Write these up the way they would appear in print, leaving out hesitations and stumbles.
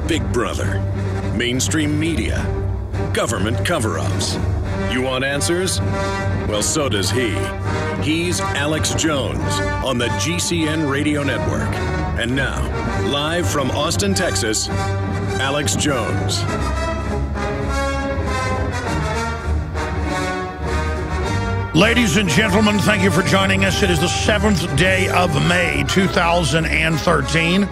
Big Brother, mainstream media, government cover-ups. You want answers? Well, so does he. He's Alex Jones on the GCN Radio Network. And now, live from Austin, Texas, Alex Jones. Ladies and gentlemen, thank you for joining us. It is the 7th day of May, 2013.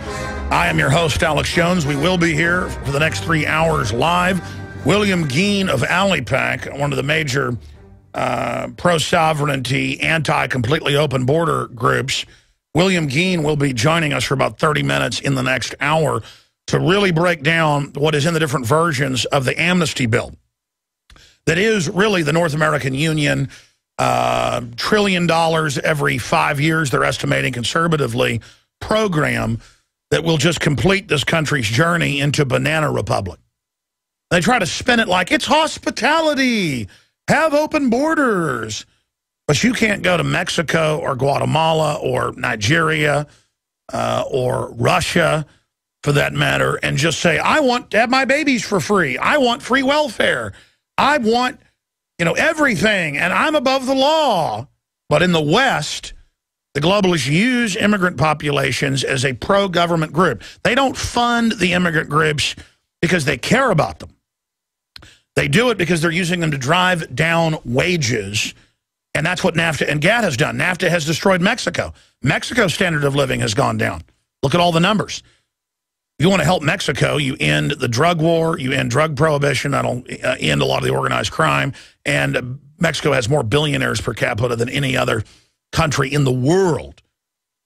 I am your host, Alex Jones. We will be here for the next 3 hours live. William Geen of AliPac, one of the major pro-sovereignty, anti-completely open border groups, William Geen will be joining us for about 30 minutes in the next hour to really break down what is in the different versions of the amnesty bill. That is really the North American Union, $1 trillion every 5 years, they're estimating conservatively, program that will just complete this country's journey into Banana Republic. They try to spin it like it's hospitality, have open borders. But you can't go to Mexico or Guatemala or Nigeria or Russia, for that matter, and just say, I want to have my babies for free. I want free welfare. I want, everything, and I'm above the law. But in the West, the globalists use immigrant populations as a pro-government group. They don't fund the immigrant groups because they care about them. They do it because they're using them to drive down wages, and that's what NAFTA and GATT has done. NAFTA has destroyed Mexico. Mexico's standard of living has gone down. Look at all the numbers. If you want to help Mexico, you end the drug war, you end drug prohibition, that'll end a lot of the organized crime, and Mexico has more billionaires per capita than any other country in the world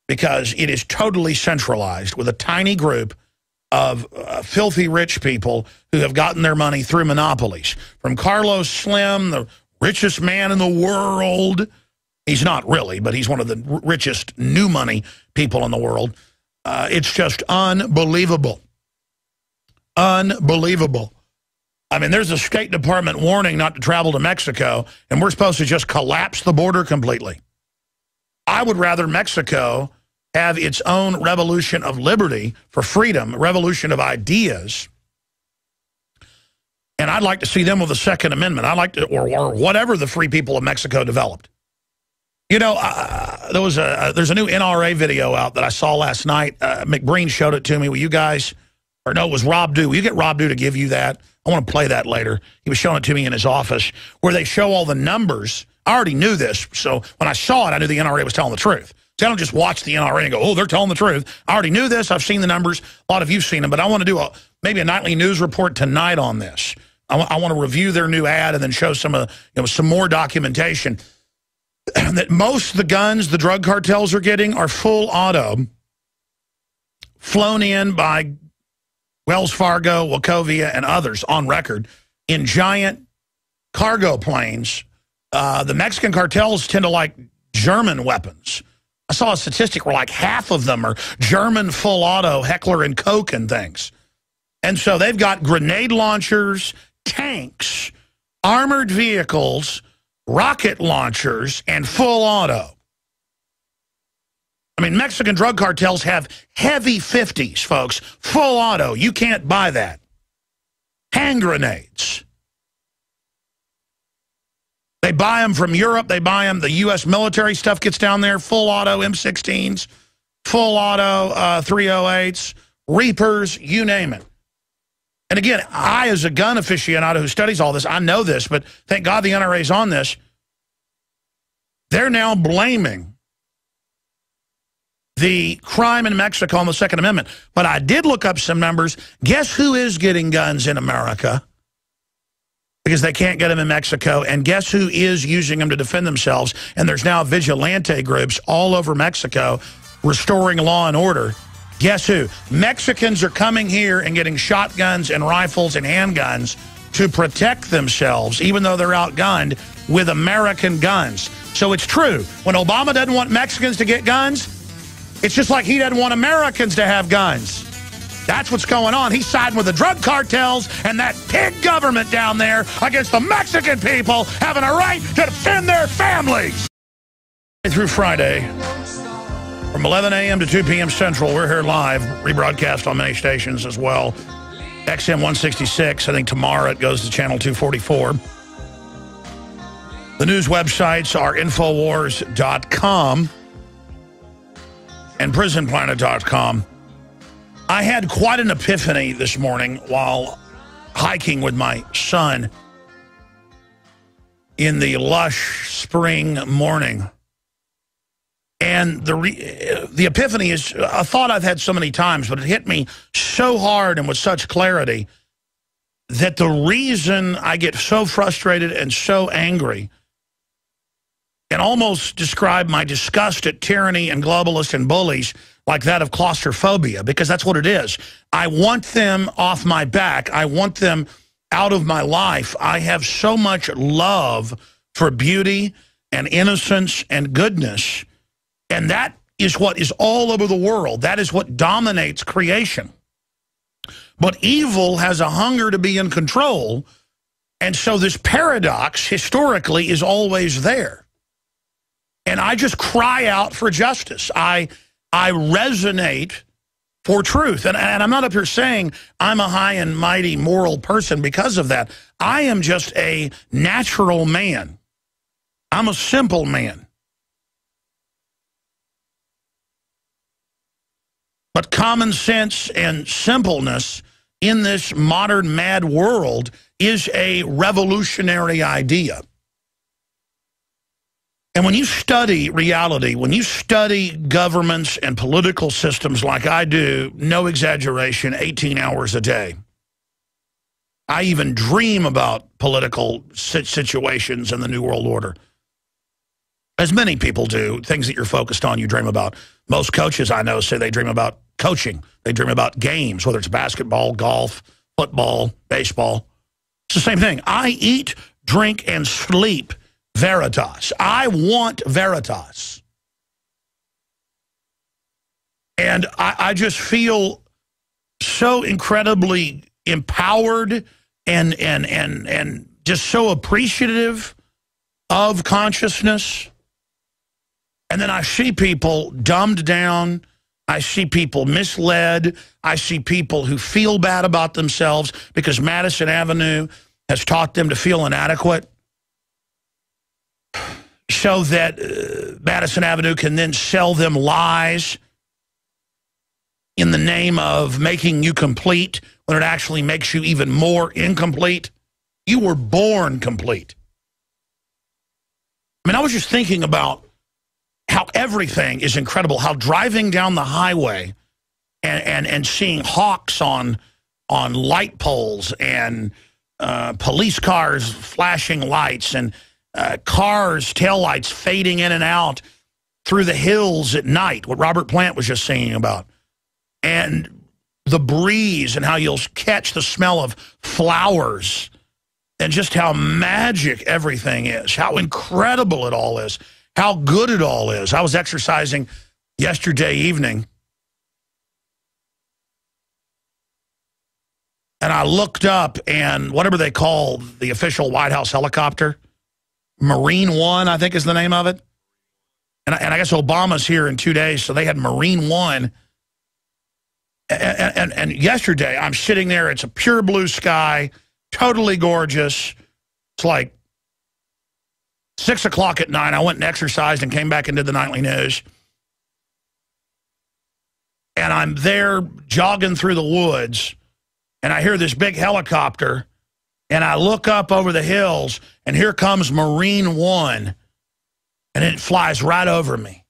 because it is totally centralized with a tiny group of filthy rich people who have gotten their money through monopolies. From Carlos Slim, the richest man in the world. He's not really, but he's one of the richest new money people in the world. It's just unbelievable. Unbelievable. I mean, there's a State Department warning not to travel to Mexico, and we're supposed to just collapse the border completely. I would rather Mexico have its own revolution of liberty for freedom, revolution of ideas. And I'd like to see them with the Second Amendment. I'd like to, or whatever the free people of Mexico developed. There's a new NRA video out that I saw last night. McBreen showed it to me. Will you guys, or no, it was Rob Dew. Will you get Rob Dew to give you that? I want to play that later. He was showing it to me in his office where they show all the numbers. I already knew this, so when I saw it, I knew the NRA was telling the truth. So I don't just watch the NRA and go, oh, they're telling the truth. I already knew this. I've seen the numbers. A lot of you've seen them, but I want to do maybe a nightly news report tonight on this. I want to review their new ad and then show some more documentation. That most of the guns the drug cartels are getting are full auto, flown in by Wells Fargo, Wachovia, and others on record in giant cargo planes. The Mexican cartels tend to like German weapons. I saw a statistic where like half of them are German full auto Heckler and Koch and things. And so they've got grenade launchers, tanks, armored vehicles, rocket launchers, and full auto. I mean, Mexican drug cartels have heavy 50s, folks. Full auto. You can't buy that. Hand grenades. They buy them from Europe. They buy them. The U.S. military stuff gets down there. Full auto M16s, full auto 308s, Reapers, you name it. And again, I, as a gun aficionado who studies all this, I know this, but thank God the NRA's on this. They're now blaming the crime in Mexico on the Second Amendment. But I did look up some numbers. Guess who is getting guns in America? Because they can't get them in Mexico. And guess who is using them to defend themselves? And there's now vigilante groups all over Mexico restoring law and order. Guess who? Mexicans are coming here and getting shotguns and rifles and handguns to protect themselves, even though they're outgunned, with American guns. So it's true. When Obama doesn't want Mexicans to get guns, it's just like he doesn't want Americans to have guns. That's what's going on. He's siding with the drug cartels and that pig government down there against the Mexican people having a right to defend their families. Through Friday, from 11 a.m. to 2 p.m. Central, we're here live, rebroadcast on many stations as well. XM 166. I think tomorrow it goes to channel 244. The news websites are Infowars.com and PrisonPlanet.com. I had quite an epiphany this morning while hiking with my son in the lush spring morning. And the epiphany is a thought I've had so many times, but it hit me so hard and with such clarity that the reason I get so frustrated and so angry and almost describe my disgust at tyranny and globalists and bullies like that of claustrophobia, because that's what it is. I want them off my back. I want them out of my life. I have so much love for beauty and innocence and goodness. And that is what is all over the world. That is what dominates creation. But evil has a hunger to be in control. And so this paradox, historically, is always there. And I just cry out for justice. I resonate for truth. And I'm not up here saying I'm a high and mighty moral person because of that. I am just a natural man. I'm a simple man. But common sense and simpleness in this modern mad world is a revolutionary idea. And when you study reality, when you study governments and political systems like I do, no exaggeration, 18 hours a day. I even dream about political situations in the New World Order. As many people do, things that you're focused on, you dream about. Most coaches I know say they dream about coaching. They dream about games, whether it's basketball, golf, football, baseball. It's the same thing. I eat, drink, and sleep Veritas. I want Veritas. And I just feel so incredibly empowered and just so appreciative of consciousness. And then I see people dumbed down. I see people misled. I see people who feel bad about themselves because Madison Avenue has taught them to feel inadequate, so that Madison Avenue can then sell them lies in the name of making you complete when it actually makes you even more incomplete. You were born complete. I mean, I was just thinking about how everything is incredible, how driving down the highway and seeing hawks on light poles and police cars flashing lights and cars' taillights fading in and out through the hills at night, what Robert Plant was just singing about. And the breeze and how you'll catch the smell of flowers and just how magic everything is, how incredible it all is, how good it all is. I was exercising yesterday evening, and I looked up, and whatever they call the official White House helicopter, Marine One, I think is the name of it. And I guess Obama's here in 2 days, so they had Marine One. And yesterday, I'm sitting there. It's a pure blue sky, totally gorgeous. It's like 6 o'clock at night. I went and exercised and came back and did the nightly news. And I'm there jogging through the woods, and I hear this big helicopter, and I look up over the hills, and here comes Marine One, and it flies right over me.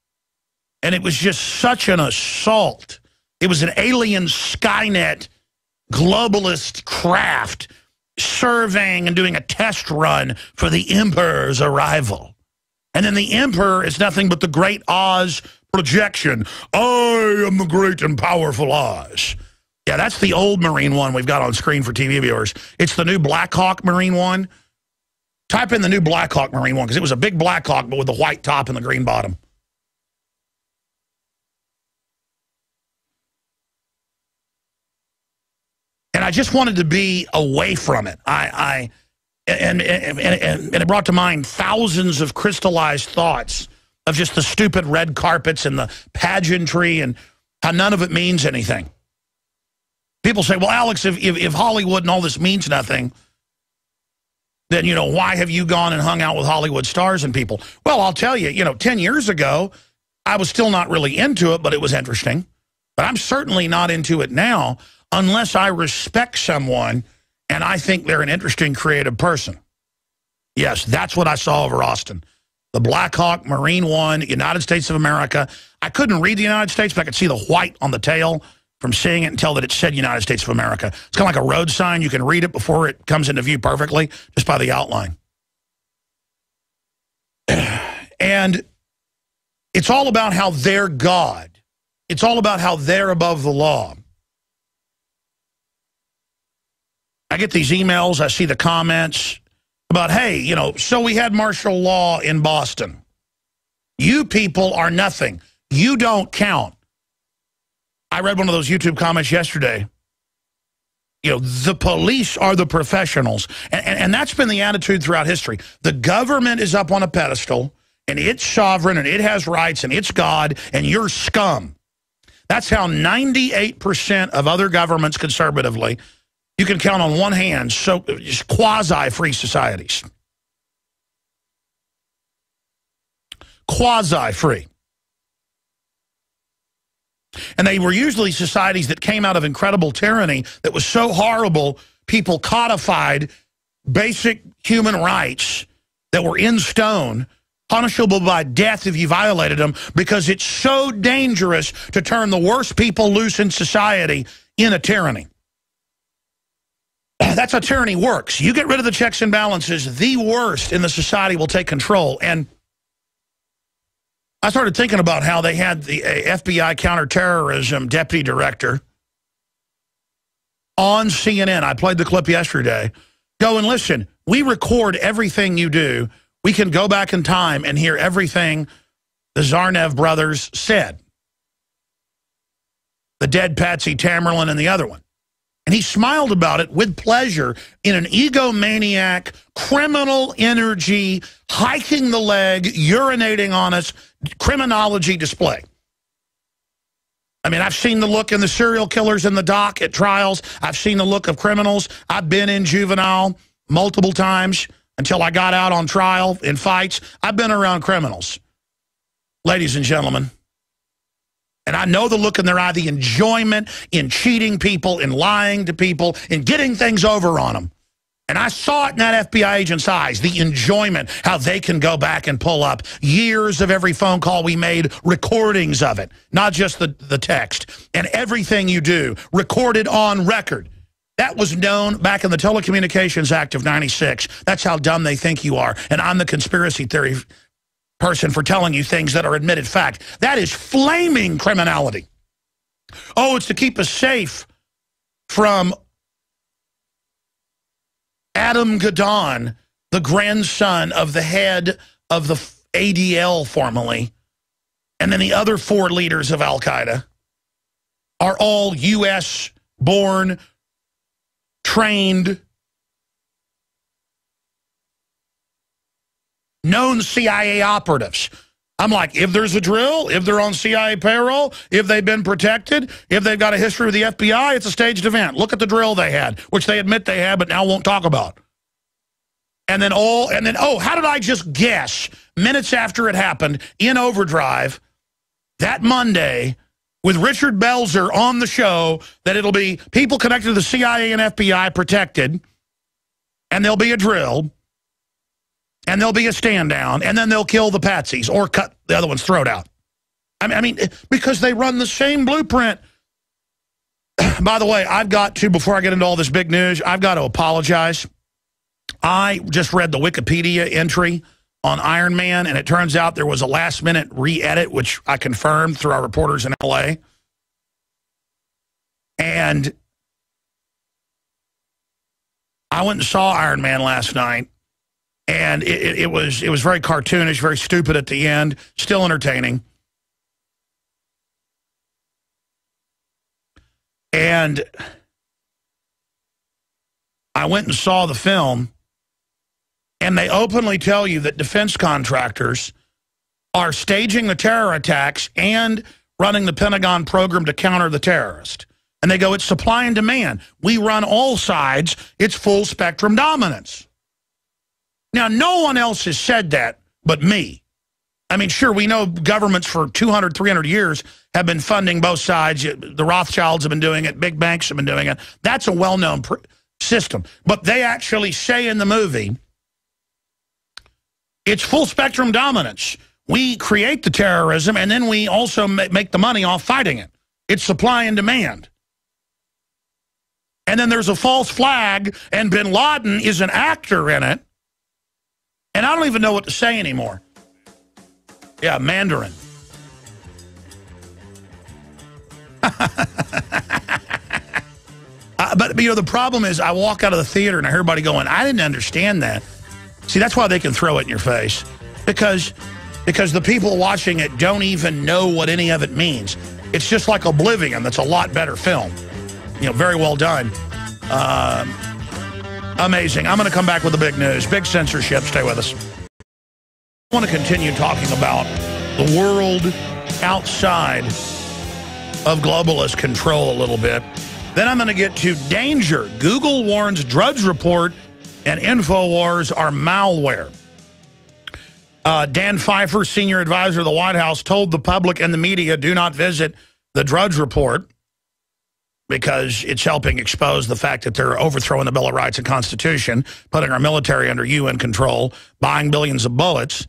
And it was just such an assault. It was an alien Skynet globalist craft surveying and doing a test run for the Emperor's arrival. And then the Emperor is nothing but the great Oz projection. I am the great and powerful Oz. Yeah, that's the old Marine One we've got on screen for TV viewers. It's the new Black Hawk Marine One. Type in the new Black Hawk Marine One, because it was a big Black Hawk, but with the white top and the green bottom. And I just wanted to be away from it. And it brought to mind thousands of crystallized thoughts of just the stupid red carpets and the pageantry and how none of it means anything. People say, well, Alex, if Hollywood and all this means nothing, then, you know, why have you gone and hung out with Hollywood stars and people? Well, I'll tell you, you know, 10 years ago, I was still not really into it, but it was interesting. But I'm certainly not into it now unless I respect someone and I think they're an interesting, creative person. Yes, that's what I saw over Austin. The Black Hawk Marine One, United States of America. I couldn't read the United States, but I could see the white on the tail from seeing it and tell that it said United States of America. It's kind of like a road sign. You can read it before it comes into view perfectly, just by the outline. And it's all about how they're God. It's all about how they're above the law. I get these emails, I see the comments about, hey, you know, so we had martial law in Boston. You people are nothing. You don't count. I read one of those YouTube comments yesterday. You know, the police are the professionals. And that's been the attitude throughout history. The government is up on a pedestal, and it's sovereign, and it has rights, and it's God, and you're scum. That's how 98% of other governments conservatively, you can count on one hand, so just quasi-free societies. Quasi-free. And they were usually societies that came out of incredible tyranny that was so horrible, people codified basic human rights that were in stone, punishable by death if you violated them, because it's so dangerous to turn the worst people loose in society in a tyranny. That's how tyranny works. You get rid of the checks and balances, the worst in the society will take control. And I started thinking about how they had the FBI counterterrorism deputy director on CNN. I played the clip yesterday. Go and listen. We record everything you do. We can go back in time and hear everything the Zarnev brothers said. The dead Patsy Tamerlan and the other one. And he smiled about it with pleasure in an egomaniac, criminal energy, hiking the leg, urinating on us, criminology display. I mean, I've seen the look in the serial killers in the dock at trials. I've seen the look of criminals. I've been in juvenile multiple times until I got out on trial in fights. I've been around criminals, ladies and gentlemen. And I know the look in their eye, the enjoyment in cheating people, in lying to people, in getting things over on them. And I saw it in that FBI agent's eyes, the enjoyment, how they can go back and pull up years of every phone call we made, recordings of it, not just the text. And everything you do, recorded on record. That was known back in the Telecommunications Act of '96. That's how dumb they think you are. And I'm the conspiracy theory person for telling you things that are admitted fact. That is flaming criminality. Oh, it's to keep us safe from Adam Gadon, the grandson of the head of the ADL formerly, and then the other 4 leaders of Al-Qaeda are all U.S.-born, trained, known CIA operatives. I'm like, if there's a drill, if they're on CIA payroll, if they've been protected, if they've got a history with the FBI, it's a staged event. Look at the drill they had, which they admit they had, but now won't talk about. And then, oh, how did I just guess, minutes after it happened, in Overdrive, that Monday, with Richard Belzer on the show, that it'll be people connected to the CIA and FBI protected, and there'll be a drill, and there'll be a stand down, and then they'll kill the patsies or cut the other one's throat out. I mean, because they run the same blueprint. By the way, I've got to, before I get into all this big news, I've got to apologize. I just read the Wikipedia entry on Iron Man, and it turns out there was a last-minute re-edit, which I confirmed through our reporters in L.A. And I went and saw Iron Man last night. And it was very cartoonish, very stupid at the end, still entertaining. And I went and saw the film, and they openly tell you that defense contractors are staging the terror attacks and running the Pentagon program to counter the terrorist. And they go, it's supply and demand. We run all sides. It's full spectrum dominance. Now, no one else has said that but me. I mean, sure, we know governments for 200, 300 years have been funding both sides. The Rothschilds have been doing it. Big banks have been doing it. That's a well-known system. But they actually say in the movie, it's full spectrum dominance. We create the terrorism, and then we also make the money off fighting it. It's supply and demand. And then there's a false flag, and bin Laden is an actor in it. And I don't even know what to say anymore. Yeah, Mandarin. But, you know, the problem is I walk out of the theater and I hear everybody going, I didn't understand that. See, that's why they can throw it in your face. Because the people watching it don't even know what any of it means. It's just like Oblivion. That's a lot better film. You know, very well done. Amazing. I'm going to come back with the big news. Big censorship. Stay with us. I want to continue talking about the world outside of globalist control a little bit. Then I'm going to get to danger. Google warns Drudge Report and InfoWars are malware. Dan Pfeiffer, senior advisor of the White House, told the public and the media, do not visit the Drudge Report because it's helping expose the fact that they're overthrowing the Bill of Rights and Constitution, putting our military under UN control, buying billions of bullets.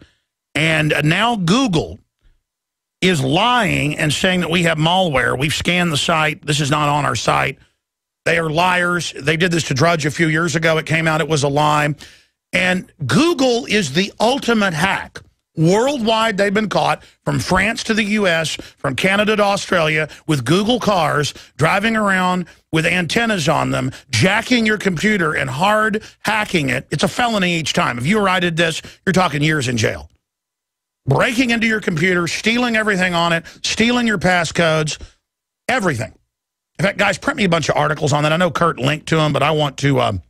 And now Google is lying and saying that we have malware. We've scanned the site. This is not on our site. They are liars. They did this to Drudge a few years ago. It came out it was a lie. And Google is the ultimate hack. Worldwide, they've been caught, from France to the U.S., from Canada to Australia, with Google cars, driving around with antennas on them, jacking your computer and hard hacking it. It's a felony each time. If you or I did this, you're talking years in jail. Breaking into your computer, stealing everything on it, stealing your passcodes, everything. In fact, guys, print me a bunch of articles on that. I know Kurt linked to them, but I want to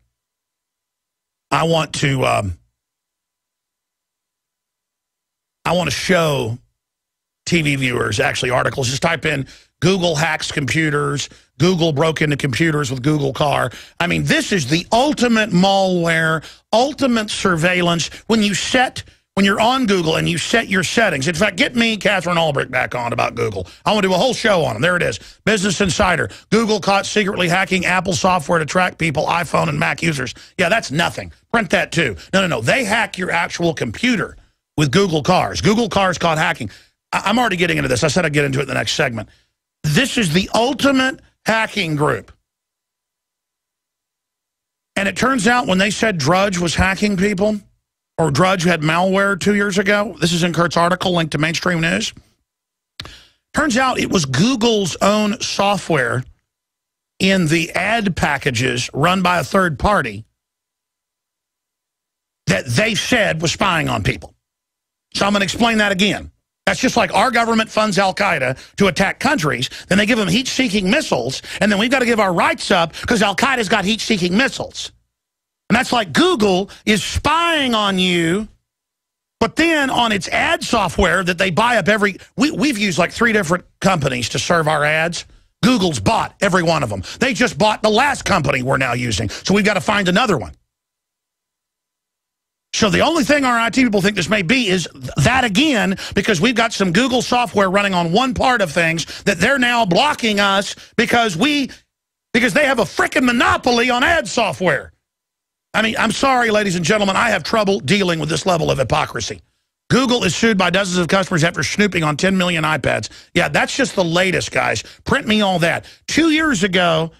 show TV viewers actually articles. Just type in Google hacks computers, Google broke into computers with Google car. I mean, this is the ultimate malware, ultimate surveillance. When you're on Google and you set your settings. In fact, get me, Catherine Albrecht, back on about Google. I want to do a whole show on them. There it is. Business Insider. Google caught secretly hacking Apple software to track people, iPhone and Mac users. Yeah, that's nothing. Print that too. No. They hack your actual computer with Google cars. Google cars caught hacking. I'm already getting into this. I said I'd get into it in the next segment. This is the ultimate hacking group. And it turns out when they said Drudge was hacking people, or Drudge had malware 2 years ago. This is in Kurt's article linked to Mainstream News. Turns out it was Google's own software in the ad packages run by a third party that they said was spying on people. So I'm going to explain that again. That's just like our government funds Al-Qaeda to attack countries. Then they give them heat-seeking missiles, and then we've got to give our rights up because Al-Qaeda's got heat-seeking missiles. And that's like Google is spying on you, but then on its ad software that they buy up we've used like 3 different companies to serve our ads. Google's bought every one of them. They just bought the last company we're now using. So we've got to find another one. So the only thing our IT people think this may be is that again, because we've got some Google software running on one part of things that they're now blocking us because they have a frickin' monopoly on ad software. I mean, I'm sorry, ladies and gentlemen, I have trouble dealing with this level of hypocrisy. Google is sued by dozens of customers after snooping on 10 million iPads. Yeah, that's just the latest, guys. Print me all that. 2 years ago,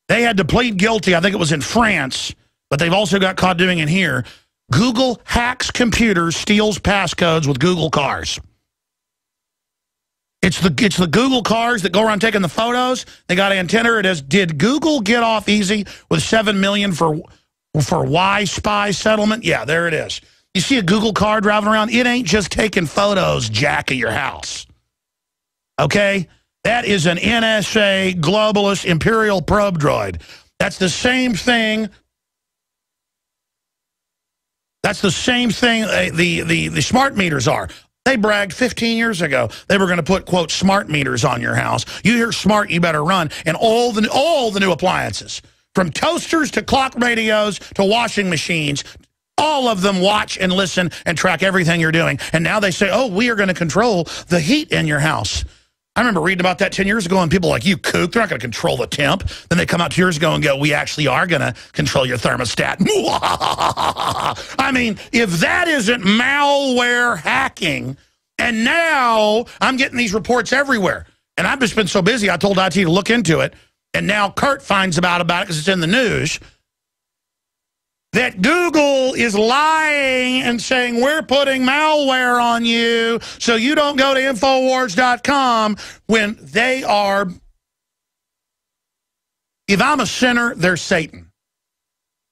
they had to plead guilty. I think it was in France, but they've also got caught doing it here. Google hacks computers, steals passcodes with Google cars. It's the Google cars that go around taking the photos. They got antenna. It is, did Google get off easy with $7 million for Y-Spy settlement? Yeah, there it is. You see a Google car driving around, it ain't just taking photos, Jack, of your house. Okay? That is an NSA globalist imperial probe droid. That's the same thing. That's the same thing the smart meters are. They bragged 15 years ago they were going to put, quote, smart meters on your house. You hear smart, you better run. And all the new appliances, from toasters to clock radios to washing machines, all of them watch and listen and track everything you're doing. And now they say, oh, we are going to control the heat in your house. I remember reading about that 10 years ago, and people are like, you kook, they're not going to control the temp. Then they come out 2 years ago and go, we actually are going to control your thermostat. I mean, if that isn't malware hacking, and now I'm getting these reports everywhere. And I've just been so busy, I told IT to look into it, and now Kurt finds about it because it's in the news, that Google is lying and saying we're putting malware on you so you don't go to Infowars.com when they are, if I'm a sinner, they're Satan.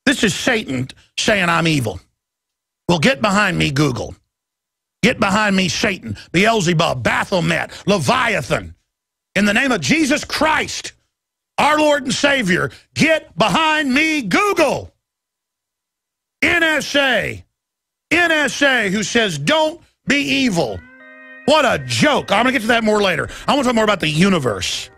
This is Satan saying I'm evil. Well, get behind me, Google. Get behind me, Satan, Beelzebub, Baphomet, Leviathan. In the name of Jesus Christ, our Lord and Savior, get behind me, Google. NSA, who says, don't be evil. What a joke. I'm going to get to that more later. I want to talk more about the universe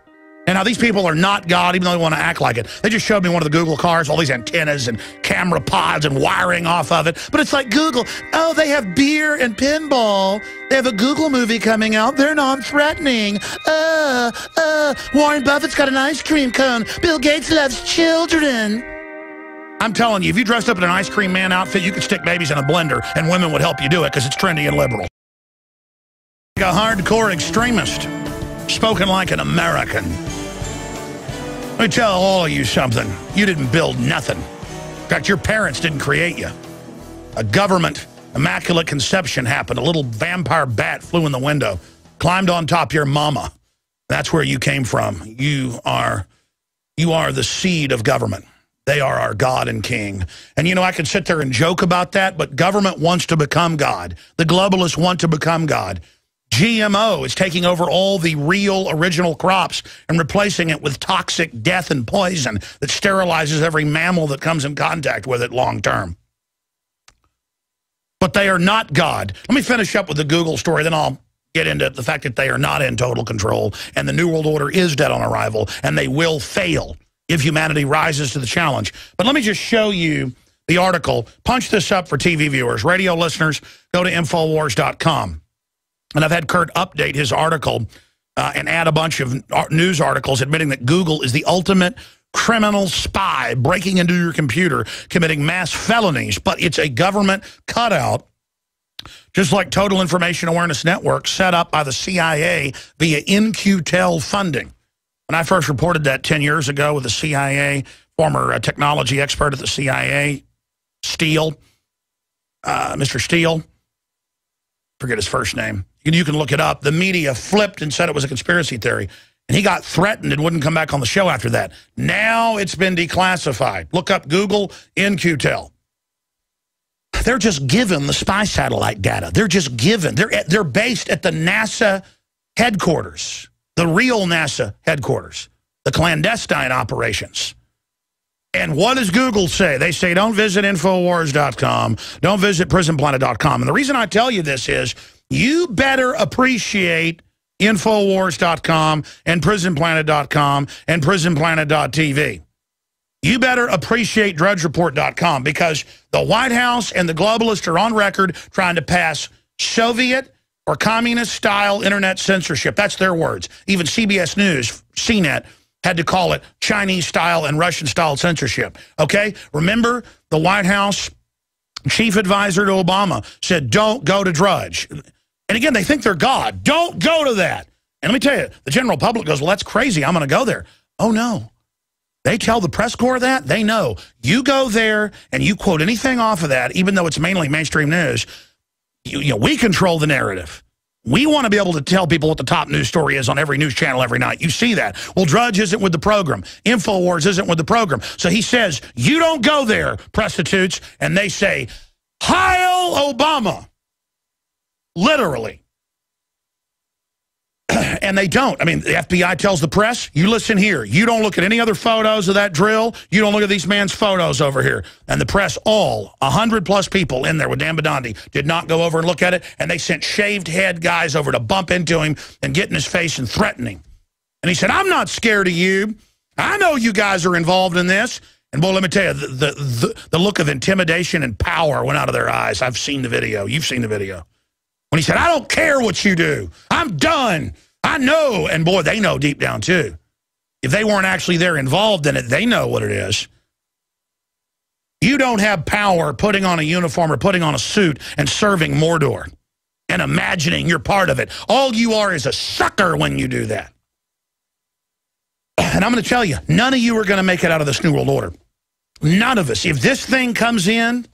and how these people are not God, even though they want to act like it. They just showed me one of the Google cars, all these antennas and camera pods and wiring off of it. But it's like Google, oh, they have beer and pinball. They have a Google movie coming out. They're non-threatening. Warren Buffett's got an ice cream cone. Bill Gates loves children. I'm telling you, if you dressed up in an ice cream man outfit, you could stick babies in a blender, and women would help you do it because it's trendy and liberal. Like a hardcore extremist, spoken like an American. Let me tell all of you something. You didn't build nothing. In fact, your parents didn't create you. A government immaculate conception happened. A little vampire bat flew in the window, climbed on top of your mama. That's where you came from. You are the seed of government. They are our God and King. And, you know, I could sit there and joke about that, but government wants to become God. The globalists want to become God. GMO is taking over all the real original crops and replacing it with toxic death and poison that sterilizes every mammal that comes in contact with it long term. But they are not God. Let me finish up with the Google story, then I'll get into the fact that they are not in total control and the New World Order is dead on arrival and they will fail if humanity rises to the challenge. But let me just show you the article. Punch this up for TV viewers. Radio listeners, go to Infowars.com. And I've had Kurt update his article and add a bunch of news articles admitting that Google is the ultimate criminal spy breaking into your computer, committing mass felonies. But it's a government cutout, just like Total Information Awareness Network, set up by the CIA via NQTEL funding. When I first reported that 10 years ago with the CIA, former technology expert at the CIA, Steele, Mr. Steele, forget his first name. You can look it up. The media flipped and said it was a conspiracy theory. And he got threatened and wouldn't come back on the show after that. Now it's been declassified. Look up Google NQTEL. They're just given the spy satellite data. They're just given. They're based at the NASA headquarters. The real NASA headquarters, the clandestine operations. And what does Google say? They say, don't visit Infowars.com, don't visit PrisonPlanet.com. And the reason I tell you this is, you better appreciate Infowars.com and PrisonPlanet.com and PrisonPlanet.tv. You better appreciate DrudgeReport.com because the White House and the globalists are on record trying to pass Soviet or communist-style internet censorship. That's their words. Even CBS News, CNET, had to call it Chinese-style and Russian-style censorship. Okay? Remember, the White House chief advisor to Obama said, don't go to Drudge. And again, they think they're God. Don't go to that. And let me tell you, the general public goes, well, that's crazy. I'm going to go there. Oh, no. They tell the press corps that. They know. You go there and you quote anything off of that, even though it's mainly mainstream news, you know, we control the narrative. We want to be able to tell people what the top news story is on every news channel every night. You see that. Well, Drudge isn't with the program. Infowars isn't with the program. So he says, you don't go there, prostitutes. And they say, Heil Obama. Literally. And they don't. I mean, the FBI tells the press, you listen here. You don't look at any other photos of that drill. You don't look at these man's photos over here. And the press, all 100-plus people in there with Dan Bidandi, did not go over and look at it. And they sent shaved head guys over to bump into him and get in his face and threaten him. And he said, I'm not scared of you. I know you guys are involved in this. And, boy, let me tell you, the look of intimidation and power went out of their eyes. I've seen the video. You've seen the video. When he said, I don't care what you do. I'm done. I know. And, boy, they know deep down, too. If they weren't actually there involved in it, they know what it is. You don't have power putting on a uniform or putting on a suit and serving Mordor and imagining you're part of it. All you are is a sucker when you do that. And I'm going to tell you, none of you are going to make it out of this New World Order. None of us. If this thing comes in,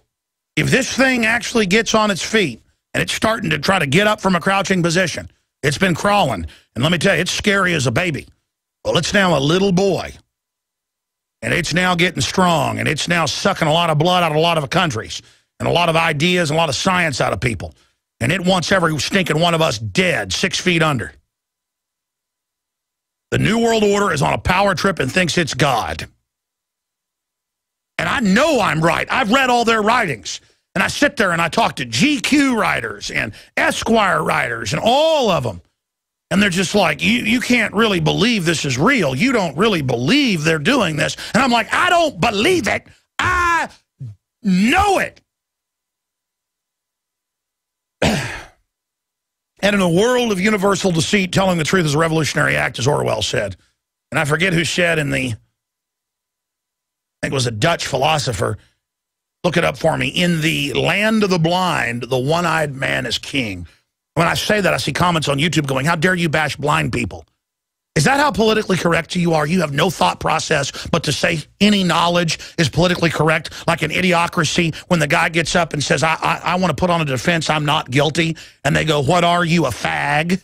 if this thing actually gets on its feet, and it's starting to try to get up from a crouching position. It's been crawling. And let me tell you, it's scary as a baby. Well, it's now a little boy. And it's now getting strong. And it's now sucking a lot of blood out of a lot of countries. And a lot of ideas and a lot of science out of people. And it wants every stinking one of us dead, 6 feet under. The New World Order is on a power trip and thinks it's God. And I know I'm right. I've read all their writings. And I sit there and I talk to GQ writers and Esquire writers and all of them. And they're just like, you can't really believe this is real. You don't really believe they're doing this. And I'm like, I don't believe it. I know it. And in a world of universal deceit, telling the truth is a revolutionary act, as Orwell said. And I forget who said in the, I think it was a Dutch philosopher, look it up for me. In the land of the blind, the one-eyed man is king. When I say that, I see comments on YouTube going, how dare you bash blind people? Is that how politically correct you are? You have no thought process but to say any knowledge is politically correct, like an idiocracy when the guy gets up and says, I want to put on a defense, I'm not guilty. And they go, what are you, a fag?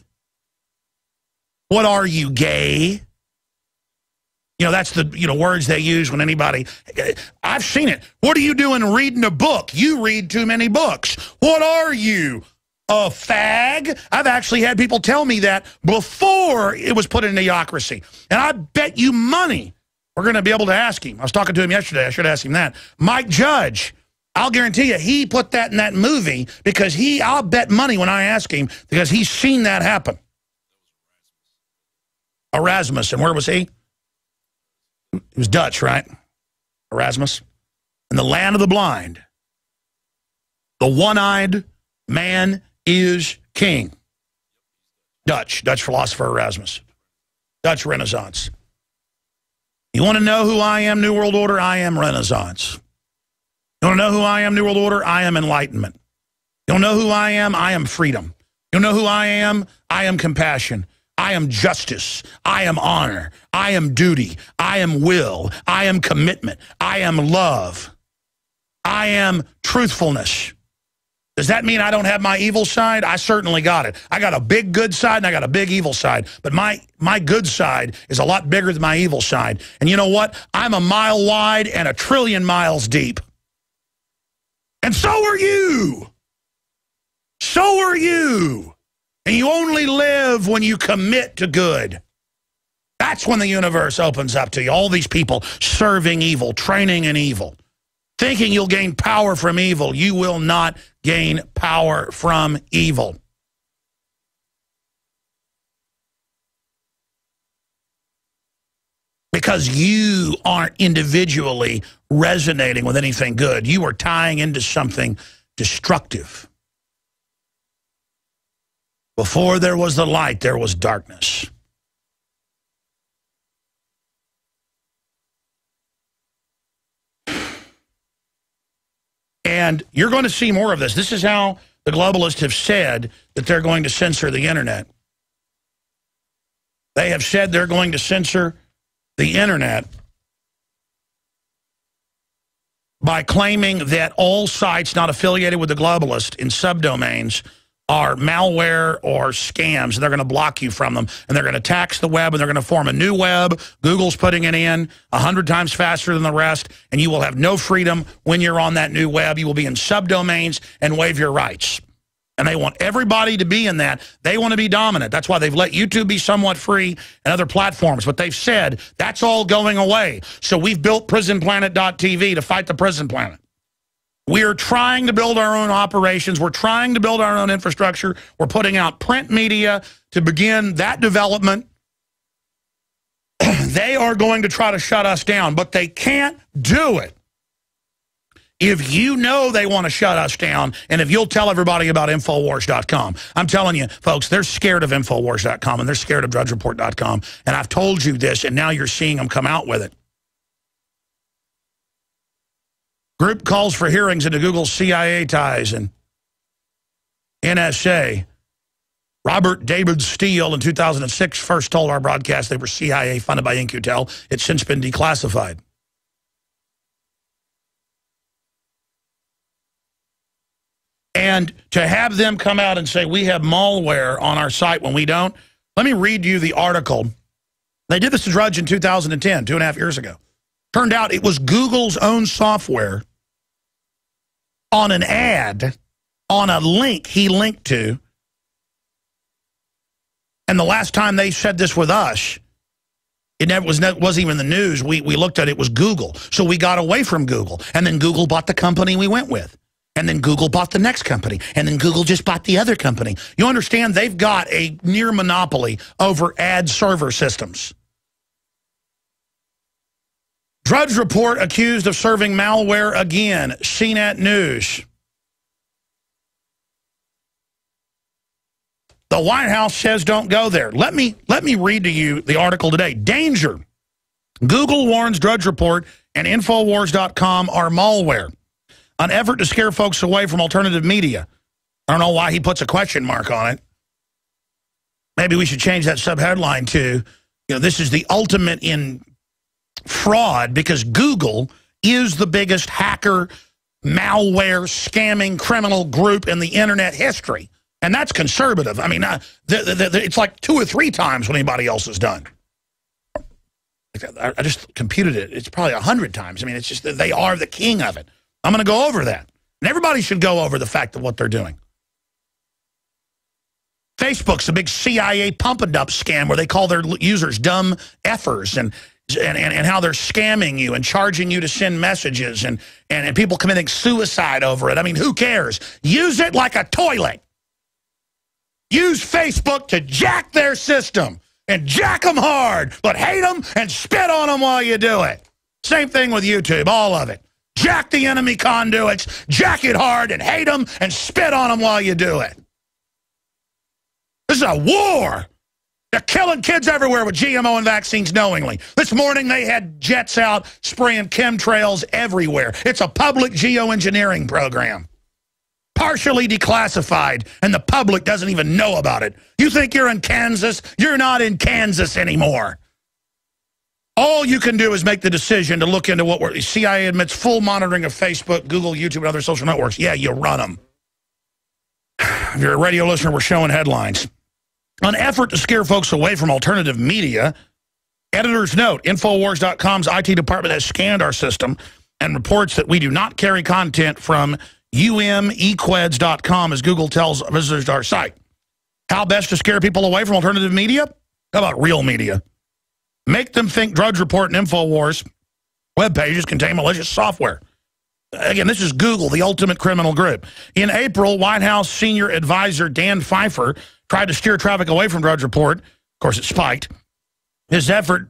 What are you, gay? You know, that's the words they use when anybody, I've seen it. What are you doing reading a book? You read too many books. What are you, a fag? I've actually had people tell me that before it was put in idiocracy. And I bet you money we're going to be able to ask him. I was talking to him yesterday. I should ask him that. Mike Judge, I'll guarantee you he put that in that movie because I'll bet money when I ask him because he's seen that happen. Erasmus. And where was he? He was Dutch, right? Erasmus. In the land of the blind, the one-eyed man is king. Dutch philosopher Erasmus. Dutch Renaissance. You want to know who I am, New World Order? I am Renaissance. You want to know who I am, New World Order? I am enlightenment. You want to know who I am? I am freedom. You know who I am? I am compassion. I am justice. I am honor. I am duty. I am will. I am commitment. I am love. I am truthfulness. Does that mean I don't have my evil side? I certainly got it. I got a big good side and I got a big evil side. But my good side is a lot bigger than my evil side. And you know what? I'm a mile wide and a trillion miles deep. And so are you. So are you. And you only live when you commit to good. That's when the universe opens up to you. All these people serving evil, training in evil, thinking you'll gain power from evil. You will not gain power from evil. Because you aren't individually resonating with anything good. You are tying into something destructive. Before there was the light, there was darkness. And you're going to see more of this. This is how the globalists have said that they're going to censor the internet. They have said they're going to censor the internet by claiming that all sites not affiliated with the globalist in subdomains are malware or scams, and they're going to block you from them, and they're going to tax the web, and they're going to form a new web. Google's putting it in 100 times faster than the rest, and you will have no freedom when you're on that new web. You will be in subdomains and waive your rights. And they want everybody to be in that. They want to be dominant. That's why they've let YouTube be somewhat free and other platforms. But they've said that's all going away. So we've built prisonplanet.tv to fight the prison planet. We are trying to build our own operations. We're trying to build our own infrastructure. We're putting out print media to begin that development. They are going to try to shut us down, but they can't do it if you know they want to shut us down, and if you'll tell everybody about Infowars.com. I'm telling you, folks, they're scared of Infowars.com, and they're scared of DrudgeReport.com, and I've told you this, and now you're seeing them come out with it. Group calls for hearings into Google's CIA ties and NSA. Robert David Steele in 2006 first told our broadcast they were CIA funded by In-Q-Tel. It's since been declassified. And to have them come out and say, we have malware on our site when we don't, let me read you the article. They did this to Drudge in 2010, 2.5 years ago. Turned out it was Google's own software on an ad, on a link he linked to. And the last time they said this with us, it wasn't even the news. We looked at it, was Google. So we got away from Google. And then Google bought the company we went with. And then Google bought the next company. And then Google just bought the other company. You understand, they've got a near monopoly over ad server systems. Drudge Report accused of serving malware again. CNET News. The White House says don't go there. Let me read to you the article today. Danger. Google warns Drudge Report and Infowars.com are malware. An effort to scare folks away from alternative media. I don't know why he puts a question mark on it. Maybe we should change that subheadline to, this is the ultimate in fraud, because Google is the biggest hacker, malware, scamming, criminal group in the internet history. And that's conservative. I mean, it's like 2 or 3 times what anybody else has done. I just computed it. It's probably 100 times. I mean, it's just that they are the king of it. I'm going to go over that. And everybody should go over the fact of what they're doing. Facebook's a big CIA pump-and-dump scam where they call their users dumb effers and how they're scamming you and charging you to send messages and people committing suicide over it. I mean, who cares? Use it like a toilet. Use Facebook to jack their system and jack them hard, but hate them and spit on them while you do it. Same thing with YouTube, all of it. Jack the enemy conduits, jack it hard and hate them and spit on them while you do it. This is a war. They're killing kids everywhere with GMO and vaccines knowingly. This morning they had jets out spraying chemtrails everywhere. It's a public geoengineering program. Partially declassified, and the public doesn't even know about it. You think you're in Kansas? You're not in Kansas anymore. All you can do is make the decision to look into what CIA admits full monitoring of Facebook, Google, YouTube, and other social networks. Yeah, you run them. If you're a radio listener, we're showing headlines. An effort to scare folks away from alternative media. Editor's note, Infowars.com's IT department has scanned our system and reports that we do not carry content from umequeds.com as Google tells visitors to our site. How best to scare people away from alternative media? How about real media? Make them think Drudge Report and Infowars web pages contain malicious software. Again, this is Google, the ultimate criminal group. In April, White House senior advisor Dan Pfeiffer tried to steer traffic away from Drudge Report. Of course, it spiked. His effort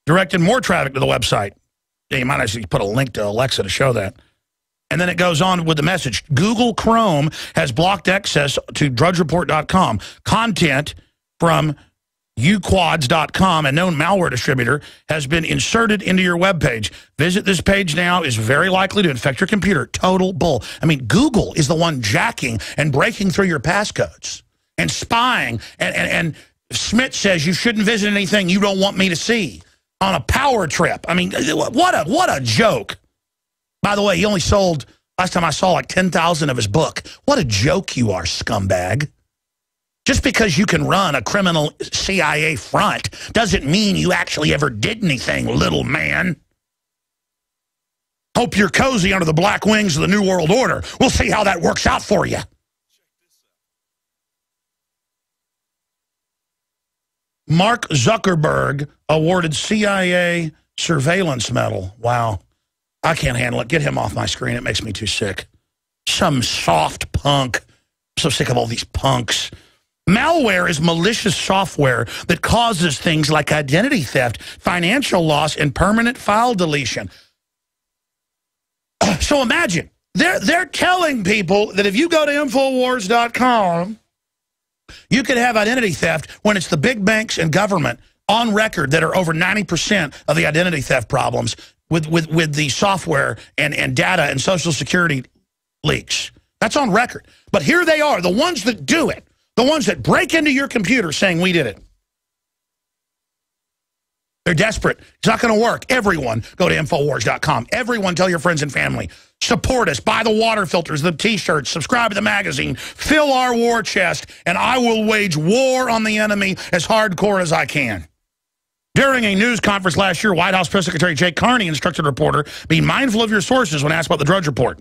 directed more traffic to the website. Yeah, you might actually put a link to Alexa to show that. And then it goes on with the message. Google Chrome has blocked access to DrudgeReport.com. Content from uquads.com, a known malware distributor, has been inserted into your web page. Visit this page now is very likely to infect your computer. Total bull. I mean, Google is the one jacking and breaking through your passcodes and spying. And Schmidt says you shouldn't visit anything you don't want me to see on a power trip. I mean, what a joke. By the way, he only sold, last time I saw, like 10,000 of his book. What a joke you are, scumbag. Just because you can run a criminal CIA front doesn't mean you actually ever did anything, little man. Hope you're cozy under the black wings of the New World Order. We'll see how that works out for you. Mark Zuckerberg awarded CIA surveillance medal. Wow. I can't handle it. Get him off my screen. It makes me too sick. Some soft punk. I'm so sick of all these punks. Malware is malicious software that causes things like identity theft, financial loss, and permanent file deletion. So imagine, they're telling people that if you go to Infowars.com, you could have identity theft when it's the big banks and government on record that are over 90% of the identity theft problems with the software and data and Social Security leaks. That's on record. But here they are, the ones that do it, the ones that break into your computer saying we did it. They're desperate. It's not going to work. Everyone, go to Infowars.com. Everyone, tell your friends and family. Support us. Buy the water filters, the T-shirts. Subscribe to the magazine. Fill our war chest. And I will wage war on the enemy as hardcore as I can. During a news conference last year, White House Press Secretary Jake Carney instructed a reporter, be mindful of your sources when asked about the Drudge Report.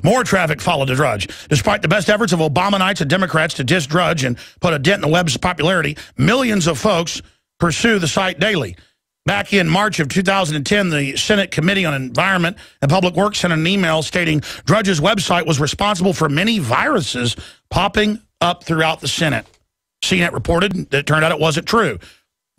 More traffic followed the Drudge. Despite the best efforts of Obamanites and Democrats to diss Drudge and put a dent in the web's popularity, millions of folks pursue the site daily. Back in March of 2010, the Senate Committee on Environment and Public Works sent an email stating Drudge's website was responsible for many viruses popping up throughout the Senate. CNET reported that it turned out it wasn't true.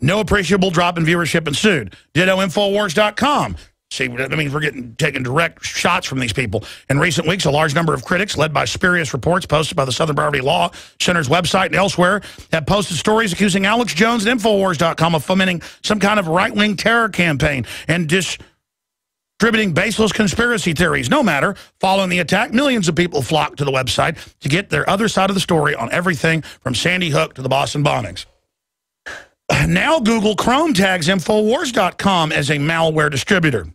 No appreciable drop in viewership ensued. Ditto Infowars.com. See, that means we're taking direct shots from these people. In recent weeks, a large number of critics, led by spurious reports posted by the Southern Poverty Law Center's website and elsewhere, have posted stories accusing Alex Jones and Infowars.com of fomenting some kind of right-wing terror campaign and distributing baseless conspiracy theories. No matter, following the attack, millions of people flocked to the website to get their other side of the story on everything from Sandy Hook to the Boston bombings. Now Google Chrome tags Infowars.com as a malware distributor.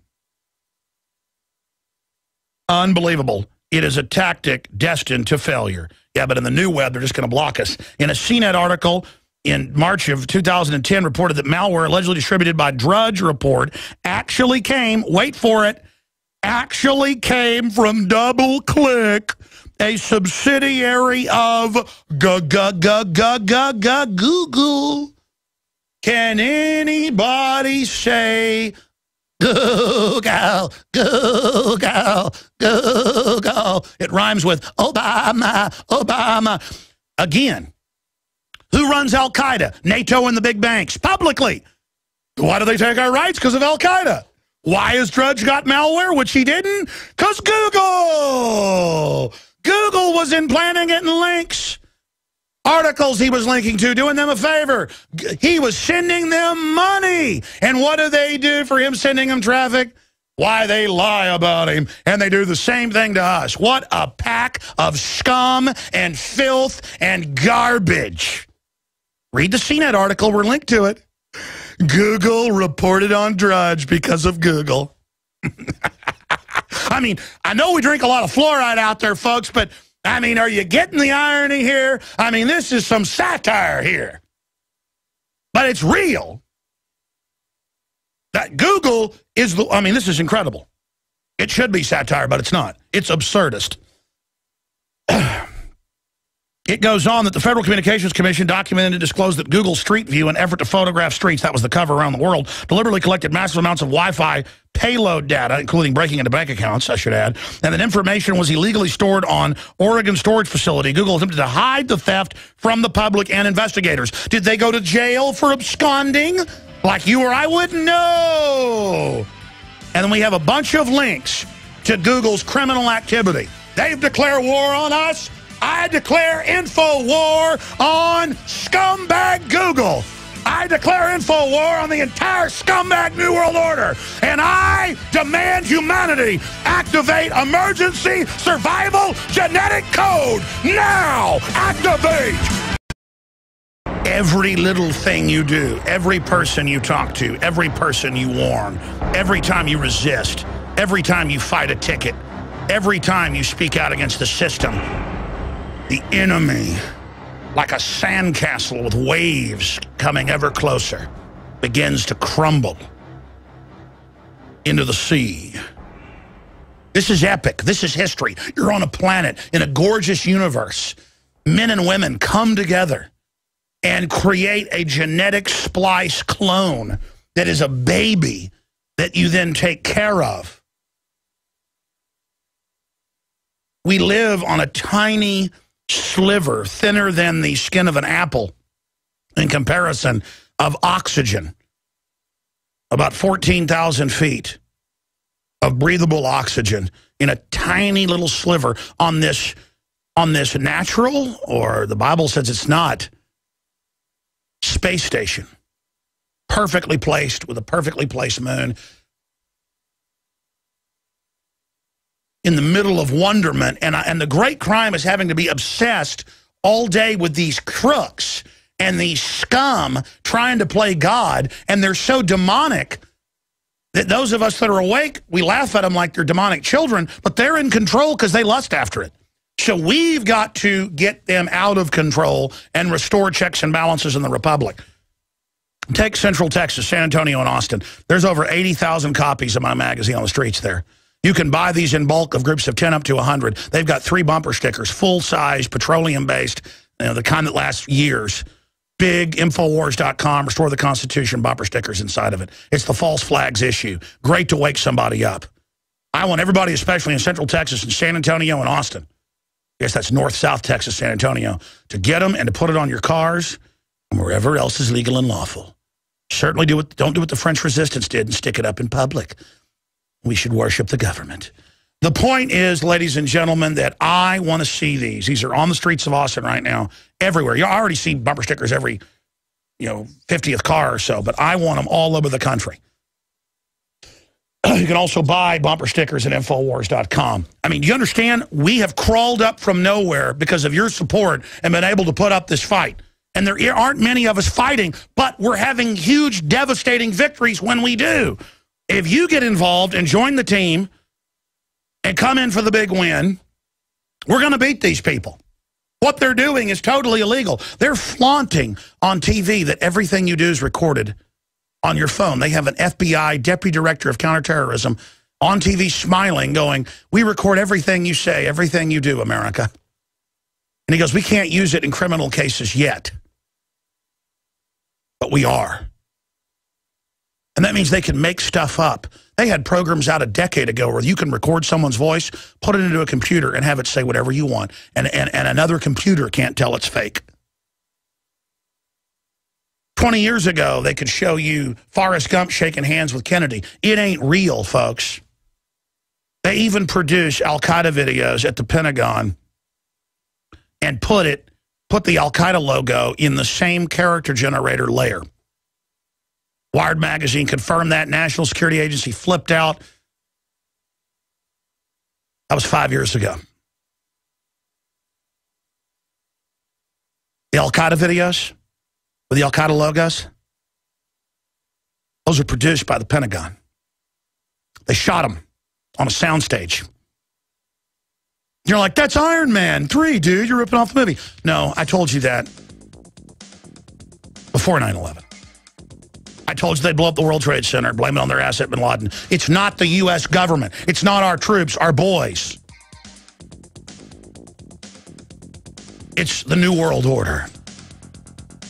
Unbelievable. It is a tactic destined to failure. Yeah, but in the new web, they're just going to block us. In a CNET article in March of 2010 reported that malware allegedly distributed by Drudge Report actually came, wait for it, actually came from DoubleClick, a subsidiary of Google. Can anybody say Google, Google, Google? It rhymes with Obama, Obama. Again, who runs Al-Qaeda? NATO and the big banks, publicly. Why do they take our rights? Because of Al-Qaeda. Why has Drudge got malware, which he didn't? Because Google. Google was implanting it in links. Articles he was linking to, doing them a favor. He was sending them money. And what do they do for him sending them traffic? Why, they lie about him. And they do the same thing to us. What a pack of scum and filth and garbage. Read the CNET article. We're linked to it. Google reported on Drudge because of Google. I mean, I know we drink a lot of fluoride out there, folks, but I mean, are you getting the irony here? I mean, this is some satire here. But it's real. That Google is the, I mean, this is incredible. It should be satire, but it's not. It's absurdist. It goes on that the Federal Communications Commission documented and disclosed that Google Street View, an effort to photograph streets, that was the cover around the world, deliberately collected massive amounts of Wi-Fi payload data, including breaking into bank accounts, I should add, and that information was illegally stored on Oregon storage facility. Google attempted to hide the theft from the public and investigators. Did they go to jail for absconding? Like you or I wouldn't know. And then we have a bunch of links to Google's criminal activity. They've declared war on us. I declare info war on scumbag Google. I declare info war on the entire scumbag New World Order. And I demand humanity activate emergency survival genetic code now. Activate. Every little thing you do, every person you talk to, every person you warn, every time you resist, every time you fight a ticket, every time you speak out against the system, the enemy, like a sandcastle with waves coming ever closer, begins to crumble into the sea. This is epic. This is history. You're on a planet in a gorgeous universe. Men and women come together and create a genetic splice clone that is a baby that you then take care of. We live on a tiny sliver, thinner than the skin of an apple in comparison, of oxygen. About 14,000 feet of breathable oxygen in a tiny little sliver on this natural, or the Bible says it's not, space station. Perfectly placed with a perfectly placed moon. In the middle of wonderment, and the great crime is having to be obsessed all day with these crooks and these scum trying to play God, and they're so demonic that those of us that are awake, we laugh at them like they're demonic children, but they're in control because they lust after it. So we've got to get them out of control and restore checks and balances in the Republic. Take Central Texas, San Antonio, and Austin. There's over 80,000 copies of my magazine on the streets there. You can buy these in bulk of groups of 10 up to 100. They've got 3 bumper stickers, full-size, petroleum-based, the kind that lasts years. Big Infowars.com, Restore the Constitution bumper stickers inside of it. It's the false flags issue. Great to wake somebody up. I want everybody, especially in Central Texas and San Antonio and Austin, I guess that's North, South Texas, San Antonio, to get them and to put it on your cars and wherever else is legal and lawful. Certainly don't do what the French Resistance did and stick it up in public. We should worship the government. The point is, ladies and gentlemen, that I want to see these. These are on the streets of Austin right now, everywhere. You already see bumper stickers every, 50th car or so, but I want them all over the country. You can also buy bumper stickers at Infowars.com. I mean, do you understand? We have crawled up from nowhere because of your support and been able to put up this fight. And there aren't many of us fighting, but we're having huge, devastating victories when we do. If you get involved and join the team and come in for the big win, we're going to beat these people. What they're doing is totally illegal. They're flaunting on TV that everything you do is recorded on your phone. They have an FBI Deputy Director of Counterterrorism on TV smiling, going, "We record everything you say, everything you do, America." And he goes, "We can't use it in criminal cases yet." But we are. And that means they can make stuff up. They had programs out a decade ago where you can record someone's voice, put it into a computer, and have it say whatever you want. And another computer can't tell it's fake. 20 years ago, they could show you Forrest Gump shaking hands with Kennedy. It ain't real, folks. They even produce Al-Qaeda videos at the Pentagon and put the Al-Qaeda logo in the same character generator layer. Wired magazine confirmed that. National Security Agency flipped out. That was 5 years ago. The Al-Qaeda videos with the Al-Qaeda logos, those are produced by the Pentagon. They shot them on a soundstage. You're like, that's Iron Man 3, dude. You're ripping off the movie. No, I told you that before 9/11. I told you they'd blow up the World Trade Center, blame it on their asset, bin Laden. It's not the U.S. government. It's not our troops, our boys. It's the New World Order.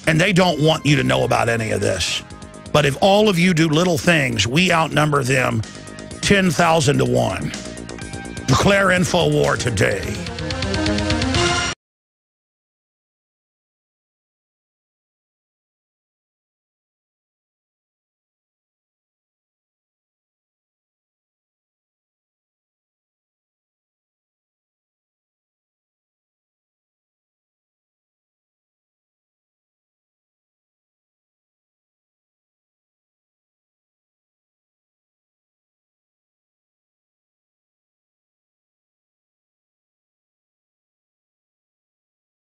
And they don't want you to know about any of this. But if all of you do little things, we outnumber them 10,000 to 1. Declare InfoWar today.